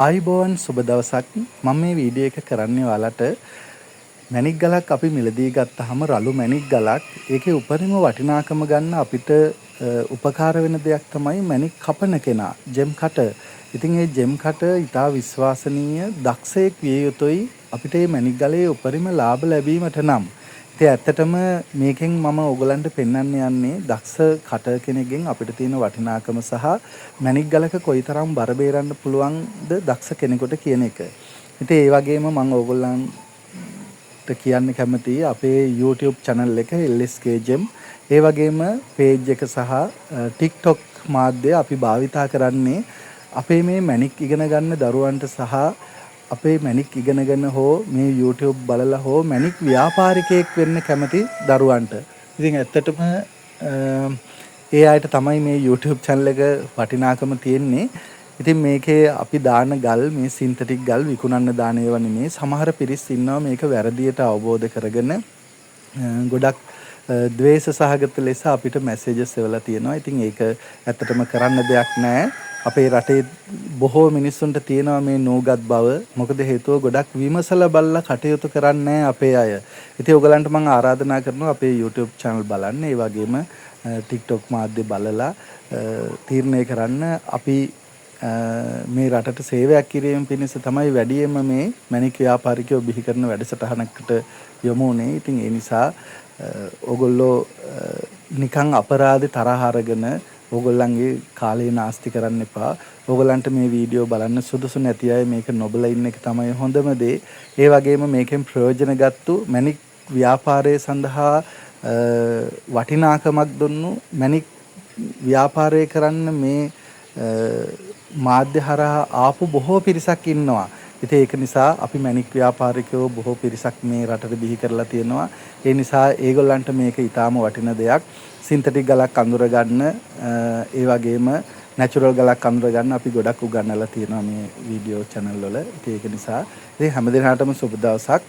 ආයුබෝවන් සුබ දවසක්. මම මේ වීඩියෝ එක කරන්නේ ඔයාලට මැණික් ගලක් අපි මිලදී ගත්තාම රළු මැණික් ගලක් ඒකේ උපරිම වටිනාකම ගන්න අපිට උපකාර වෙන දෙයක් තමයි මැණික් කපන කෙනා, ජෙම් කටර්. ඉතින් මේ ජෙම් කටර් ඉතා විශ්වාසනීය දක්ෂයෙක් විය යුතුයි අපිට මේ මැණික් ගලේ උපරිම ලාභ ලැබීමට නම්. ඉතින් ඇත්තටම මේකෙන් මම ඔයගලන්ට පෙන්වන්න යන්නේ දක්ෂ කටර් කෙනෙක්ගෙන් අපිට තියෙන වටිනාකම සහ මැණික් ගලක කොයිතරම් බර බේරන්න පුළුවන්ද දක්ෂ කෙනෙකුට කියන එක. ඉතින් ඒ වගේම මම ඔයගලන්ට කියන්න කැමතියි අපේ YouTube channel එක LSK Gem. ඒ වගේම page එක සහ TikTok මාධ්‍ය අපි භාවිතා කරන්නේ අපේ මේ මැණික් ඉගෙන ගන්න දරුවන්ට සහ අපේ මැණික් ඉගෙනගෙන හෝ මේ YouTube බලලා හෝ මැණික් ව්‍යාපාරිකයෙක් වෙන්න කැමති දරුවන්ට. ඉතින් ඇත්තටම ඒ අයට තමයි මේ YouTube channel එක වටිනාකම තියෙන්නේ. ඉතින් මේකේ අපි දාන ගල් මේ සින්තටික් ගල් විකුණන්න දාන ඒවා නෙමේ. සමහර පිරිස් ඉන්නවා මේක වැරදියට අවබෝධ කරගෙන ගොඩක් ද්වේෂ සහගත ලෙස අපිට මැසේජස් එවලා තියෙනවා. ඉතින් ඒක ඇත්තටම කරන්න දෙයක් නැහැ. අපේ රටේ බොහෝ මිනිස්සුන්ට තියෙනවා මේ නෝගත් බව. මොකද හේතුව ගොඩක් විමසලා බලලා කටයුතු කරන්නේ අපේ අය. ඉතින් ඔයගලන්ට මම ආරාධනා කරනවා අපේ YouTube channel බලන්න. ඒ වගේම TikTok මාධ්‍ය බලලා තීරණය කරන්න. අපි මේ රටට සේවයක් කිරීම පිණිස තමයි වැඩියෙන්ම මේ මැණික් ව්‍යාපාරිකයෝ බිහි කරන වැඩසටහනකට යොමු වුනේ. ඉතින් ඒ නිසා ඕගොල්ලෝ නිකන් අපරාධේ තරහ අරගෙන ඕගොල්ලන්ගේ කාලය නාස්ති කරන්න එපා. ඕගොල්ලන්ට මේ වීඩියෝ බලන්න සුදුසු නැති අය මේක නොබලා ඉන්න එක තමයි හොඳම දේ. ඒ වගේම මේකෙන් ප්‍රයෝජන ගත්තු මැණික් ව්‍යාපාරය සඳහා වටිනාකමක් දුන්නු මැණික් ව්‍යාපාරය කරන්න මේ මාධ්‍ය හරහා ආපු බොහෝ පිරිසක් ඉන්නවා. ඉතින් ඒක නිසා අපි මැණික් ව්‍යාපාරිකයෝ බොහෝ පිරිසක් මේ රටට බිහි කරලා තියෙනවා. ඒ නිසා ඒගොල්ලන්ට මේක ඊටාම වටින දෙයක්. සින්තටික් ගලක් අඳුර ගන්න ඒ වගේම නැචරල් ගලක් අඳුර ගන්න අපි ගොඩක් උගන්වලා තියෙනවා මේ වීඩියෝ channel වල. ඉතින් ඒක නිසා ඉතින් හැමදෙනාටම සුබ දවසක්.